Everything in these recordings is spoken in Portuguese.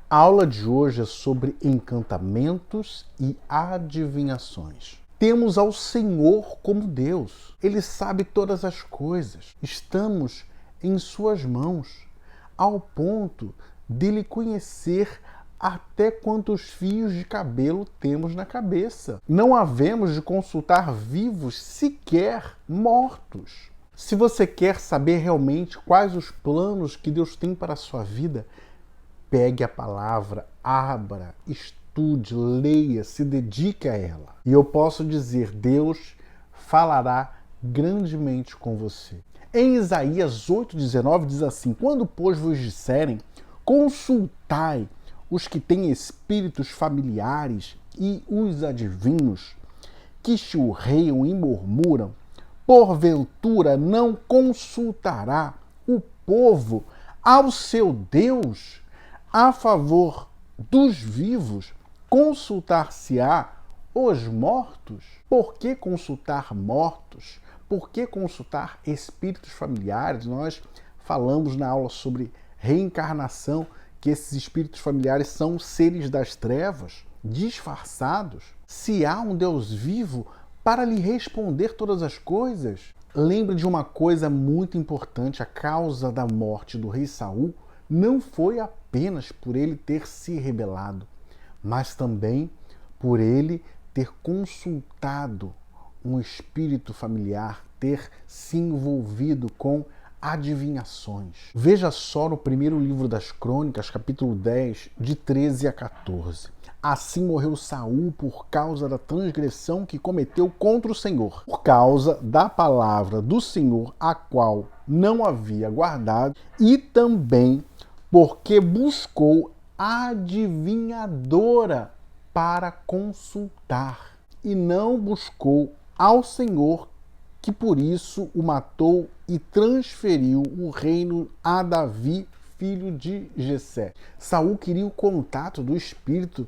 A aula de hoje é sobre encantamentos e adivinhações. Temos ao Senhor como Deus. Ele sabe todas as coisas. Estamos em suas mãos, ao ponto dele conhecer até quantos fios de cabelo temos na cabeça. Não havemos de consultar vivos, sequer mortos. Se você quer saber realmente quais os planos que Deus tem para a sua vida, pegue a palavra, abra, estude, leia, se dedique a ela. E eu posso dizer, Deus falará grandemente com você. Em Isaías 8,19 diz assim: quando, pois, vos disserem, consultai os que têm espíritos familiares e os adivinhos, que churreiam e murmuram, porventura não consultará o povo ao seu Deus? A favor dos vivos, consultar-se-á os mortos? Por que consultar mortos? Por que consultar espíritos familiares? Nós falamos na aula sobre reencarnação que esses espíritos familiares são seres das trevas, disfarçados. Se há um Deus vivo para lhe responder todas as coisas, lembre de uma coisa muito importante: a causa da morte do rei Saul não foi apenas por ele ter se rebelado, mas também por ele ter consultado um espírito familiar, ter se envolvido com adivinhações. Veja só no primeiro livro das Crônicas, capítulo 10, de 13 a 14. Assim morreu Saul por causa da transgressão que cometeu contra o Senhor, por causa da palavra do Senhor, a qual não havia guardado, e também porque buscou adivinhadora para consultar, e não buscou ao Senhor, que por isso o matou e transferiu o reino a Davi, filho de Jessé. Saul queria o contato do espírito,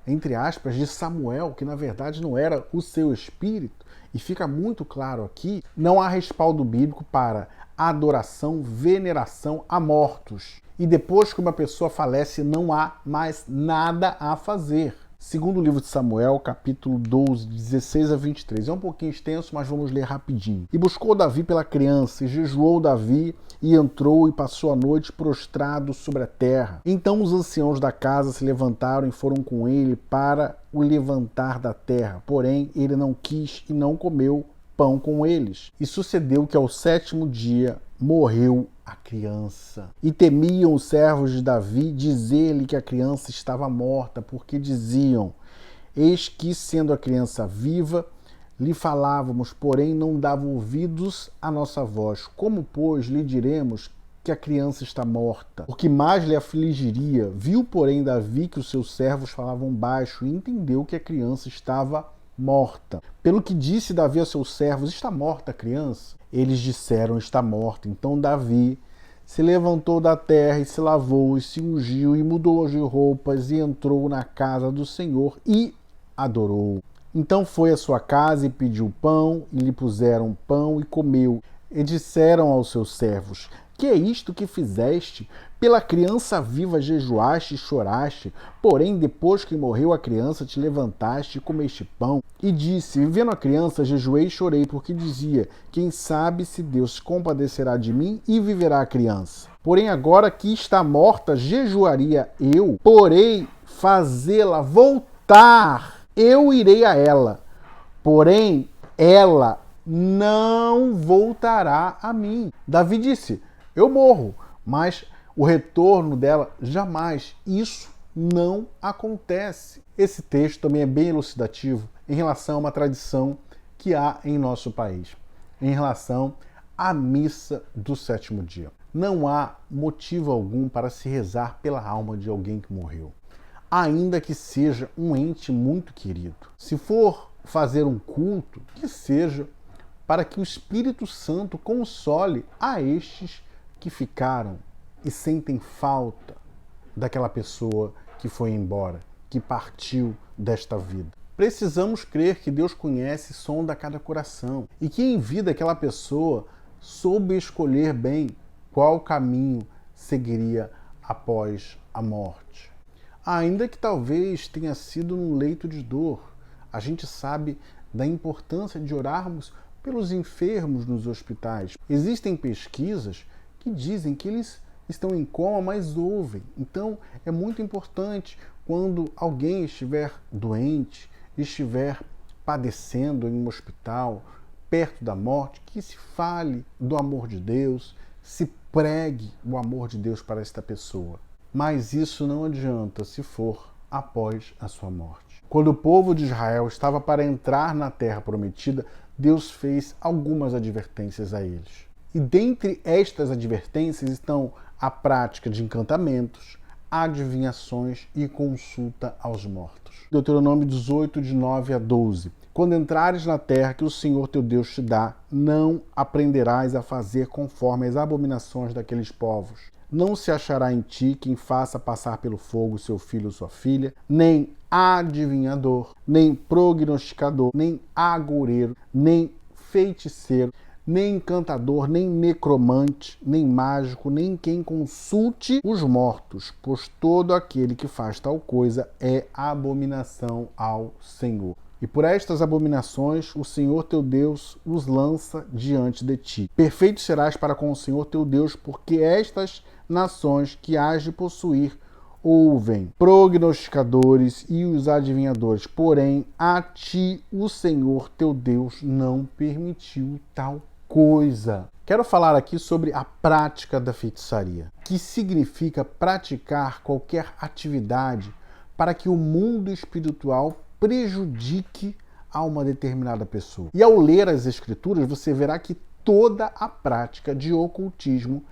entre aspas, de Samuel, que na verdade não era o seu espírito. E fica muito claro aqui, não há respaldo bíblico para adoração, veneração a mortos. E depois que uma pessoa falece, não há mais nada a fazer. Segundo o livro de Samuel, capítulo 12, 16 a 23. É um pouquinho extenso, mas vamos ler rapidinho. E buscou Davi pela criança, e jejuou Davi, e entrou e passou a noite prostrado sobre a terra. Então os anciãos da casa se levantaram e foram com ele para o levantar da terra. Porém, ele não quis e não comeu pão com eles. E sucedeu que ao 7º dia morreu a criança. E temiam os servos de Davi dizer-lhe que a criança estava morta, porque diziam: eis que, sendo a criança viva, lhe falávamos, porém não dava ouvidos à nossa voz. Como, pois, lhe diremos que a criança está morta? O que mais lhe afligiria? Viu, porém, Davi que os seus servos falavam baixo e entendeu que a criança estava morta. Pelo que disse Davi a seus servos: está morta a criança? Eles disseram: está morta. Então Davi se levantou da terra e se lavou e se ungiu e mudou de roupas e entrou na casa do Senhor e adorou. Então foi à sua casa e pediu pão, e lhe puseram pão e comeu. E disseram aos seus servos: que é isto que fizeste? Pela criança viva jejuaste e choraste, porém depois que morreu a criança te levantaste e comeste pão. E disse: vivendo a criança, jejuei e chorei, porque dizia: quem sabe se Deus se compadecerá de mim e viverá a criança. Porém agora que está morta, jejuaria eu, porém fazê-la voltar, eu irei a ela. Porém ela não voltará a mim. Davi disse: eu morro, mas o retorno dela jamais. Isso não acontece. Esse texto também é bem elucidativo em relação a uma tradição que há em nosso país, em relação à missa do 7º dia. Não há motivo algum para se rezar pela alma de alguém que morreu, ainda que seja um ente muito querido. Se for fazer um culto, que seja para que o Espírito Santo console a estes que ficaram e sentem falta daquela pessoa que foi embora, que partiu desta vida. Precisamos crer que Deus conhece e sonda cada coração e que em vida aquela pessoa soube escolher bem qual caminho seguiria após a morte. ainda que talvez tenha sido num leito de dor. A gente sabe da importância de orarmos pelos enfermos nos hospitais. Existem pesquisas que dizem que eles estão em coma, mas ouvem. Então, é muito importante quando alguém estiver doente, estiver padecendo em um hospital, perto da morte, que se fale do amor de Deus, se pregue o amor de Deus para esta pessoa. Mas isso não adianta se for após a sua morte. Quando o povo de Israel estava para entrar na terra prometida, Deus fez algumas advertências a eles. E dentre estas advertências estão a prática de encantamentos, adivinhações e consulta aos mortos. Deuteronômio 18, de 9 a 12. Quando entrares na terra que o Senhor teu Deus te dá, não aprenderás a fazer conforme as abominações daqueles povos. Não se achará em ti quem faça passar pelo fogo seu filho ou sua filha, nem adivinhador, nem prognosticador, nem agoureiro, nem feiticeiro, nem encantador, nem necromante, nem mágico, nem quem consulte os mortos, pois todo aquele que faz tal coisa é abominação ao Senhor. E por estas abominações o Senhor teu Deus os lança diante de ti. Perfeito serás para com o Senhor teu Deus, porque estas nações que hás de possuir ouvem prognosticadores e os adivinhadores, porém a ti o Senhor teu Deus não permitiu tal coisa. Quero falar aqui sobre a prática da feitiçaria, que significa praticar qualquer atividade para que o mundo espiritual prejudique a uma determinada pessoa. E ao ler as Escrituras, você verá que toda a prática de ocultismo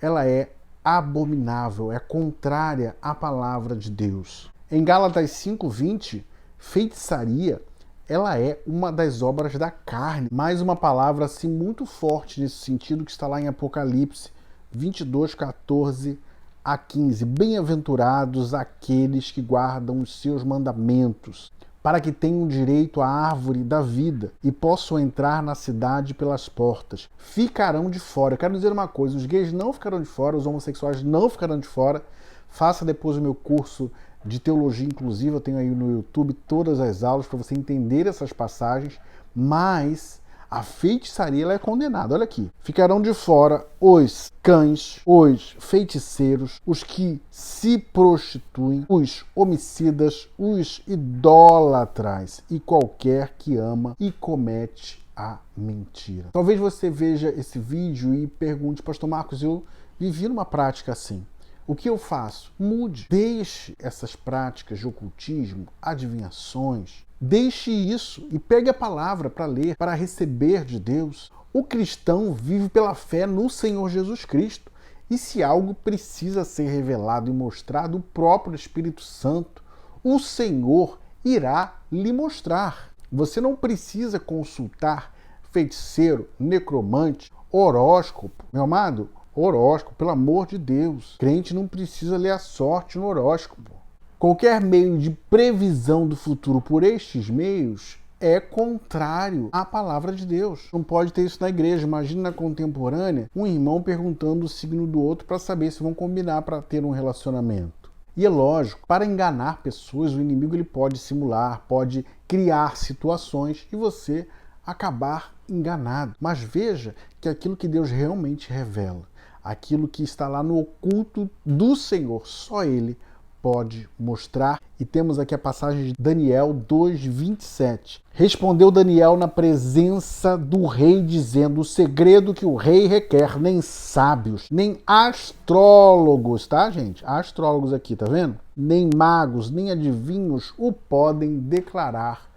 ela é abominável, é contrária à palavra de Deus. Em Gálatas 5:20, feitiçaria ela é uma das obras da carne. Mais uma palavra assim muito forte nesse sentido que está lá em Apocalipse 22:14 a 15. Bem-aventurados aqueles que guardam os seus mandamentos, para que tenham direito à árvore da vida e possam entrar na cidade pelas portas. Ficarão de fora. Eu quero dizer uma coisa, os gays não ficarão de fora, os homossexuais não ficarão de fora. Faça depois o meu curso de teologia inclusiva, eu tenho aí no YouTube todas as aulas para você entender essas passagens, mas a feitiçaria ela é condenada. Olha aqui. Ficarão de fora os cães, os feiticeiros, os que se prostituem, os homicidas, os idólatras e qualquer que ama e comete a mentira. Talvez você veja esse vídeo e pergunte, Pastor Marcos, eu vivi numa prática assim. O que eu faço? Mude. Deixe essas práticas de ocultismo, adivinhações. Deixe isso e pegue a palavra para ler, para receber de Deus. O cristão vive pela fé no Senhor Jesus Cristo. E se algo precisa ser revelado e mostrado, o próprio Espírito Santo, o Senhor, irá lhe mostrar. Você não precisa consultar feiticeiro, necromante, horóscopo. Meu amado, horóscopo, pelo amor de Deus. Crente não precisa ler a sorte no horóscopo. Qualquer meio de previsão do futuro por estes meios é contrário à palavra de Deus. Não pode ter isso na igreja. Imagina na contemporânea um irmão perguntando o signo do outro para saber se vão combinar para ter um relacionamento. E é lógico, para enganar pessoas, o inimigo ele pode simular, pode criar situações e você acabar enganado. Mas veja que aquilo que Deus realmente revela, aquilo que está lá no oculto do Senhor, só Ele pode mostrar. E temos aqui a passagem de Daniel 2:27. Respondeu Daniel na presença do rei, dizendo: o segredo que o rei requer, nem sábios, nem astrólogos, tá, gente? Astrólogos aqui, tá vendo? Nem magos, nem adivinhos o podem declarar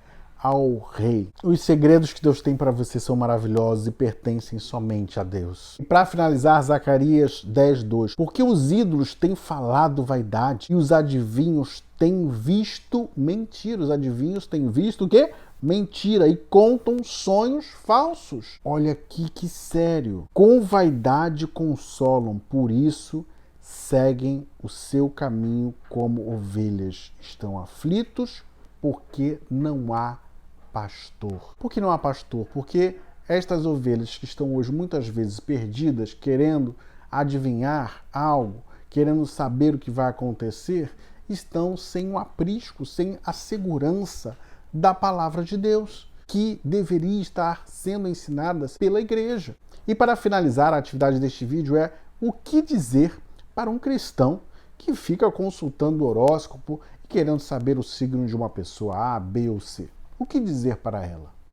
ao rei. Os segredos que Deus tem para você são maravilhosos e pertencem somente a Deus. E para finalizar, Zacarias 10:2. Porque os ídolos têm falado vaidade e os adivinhos têm visto mentira. Os adivinhos têm visto o quê? Mentira, e contam sonhos falsos. Olha aqui que sério. Com vaidade consolam, por isso seguem o seu caminho como ovelhas. Estão aflitos porque não há pastor. Por que não há pastor? Porque estas ovelhas que estão hoje muitas vezes perdidas, querendo adivinhar algo, querendo saber o que vai acontecer, estão sem o aprisco, sem a segurança da palavra de Deus, que deveria estar sendo ensinadas pela igreja. E para finalizar, a atividade deste vídeo é o que dizer para um cristão que fica consultando o horóscopo e querendo saber o signo de uma pessoa A, B ou C. O que dizer para ela?